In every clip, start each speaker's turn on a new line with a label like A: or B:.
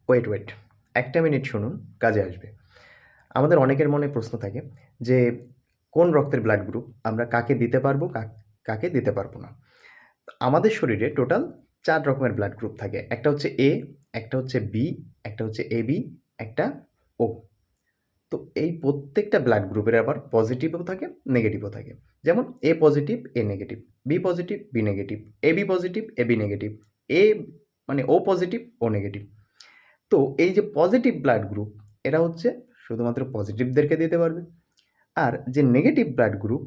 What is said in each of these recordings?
A: Wait একটা minute শুনুন, কাজে আসবে। আমাদের অনেকের মনে প্রশ্ন থাকে যে কোন রক্তের ব্লাড গ্রুপ আমরা কাকে দিতে পারবো, কাকে দিতে পারবো না। আমাদের শরীরে টোটাল 4 রকমের ব্লাড গ্রুপ থাকে। একটা হচ্ছে এ, একটা হচ্ছে বি, একটা হচ্ছে এবি, একটা ও। তো এই প্রত্যেকটা ব্লাড গ্রুপের আবার পজিটিভও থাকে, নেগেটিভও থাকে। যেমন A positive, A negative, B positive, B negative, AB positive, AB negative, এ মানে ও পজিটিভ, ও নেগেটিভ। তো এই যে পজিটিভ ব্লাড গ্রুপ, এরা হচ্ছে শুধুমাত্র পজিটিভদেরকে দিতে পারবে। আর যে নেগেটিভ ব্লাড গ্রুপ,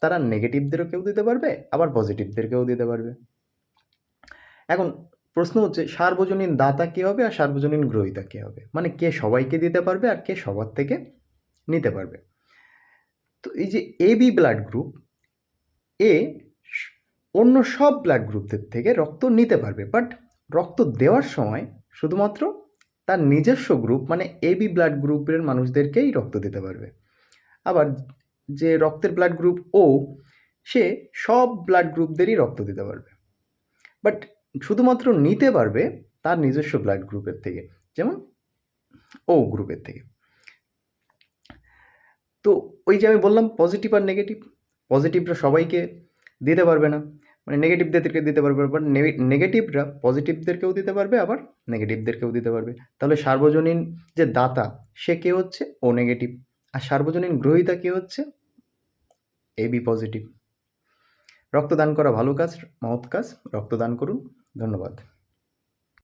A: তারা নেগেটিভদেরকেও দিতে পারবে, আবার পজিটিভদেরকেও দিতে পারবে। এখন প্রশ্ন হচ্ছে সার্বজনীন দাতা কে হবে আর সার্বজনীন গ্রহীতা কে হবে, মানে কে সবাইকে দিতে পারবে আর কে সবার থেকে নিতে পারবে। তো এই যে এবি ব্লাড গ্রুপ, এ অন্য সব ব্লাড গ্রুপদের থেকে রক্ত নিতে পারবে, বাট রক্ত দেওয়ার সময় শুধুমাত্র তার নিজস্ব গ্রুপ মানে এবি ব্লাড গ্রুপের মানুষদেরকেই রক্ত দিতে পারবে। আবার যে রক্তের ব্লাড গ্রুপ ও, সে সব ব্লাড গ্রুপদেরই রক্ত দিতে পারবে, বাট শুধুমাত্র নিতে পারবে তার নিজস্ব ব্লাড গ্রুপের থেকে, যেমন ও গ্রুপের থেকে। তো ওই যে আমি বললাম পজিটিভ আর নেগেটিভ, পজিটিভরা সবাইকে দিতে পারবে না, মানে নেগেটিভদেরকে দিতে পারবে, বাট নেগেটিভরা পজিটিভদেরকেও দিতে পারবে, আবার নেগেটিভদেরকেও দিতে পারবে। তাহলে সার্বজনীন যে দাতা, সে কে হচ্ছে ও নেগেটিভ, আর সার্বজনীন গ্রহীতা কে হচ্ছে এবি পজিটিভ। রক্তদান করা ভালো কাজ, মহৎ কাজ, রক্তদান করুন। ধন্যবাদ।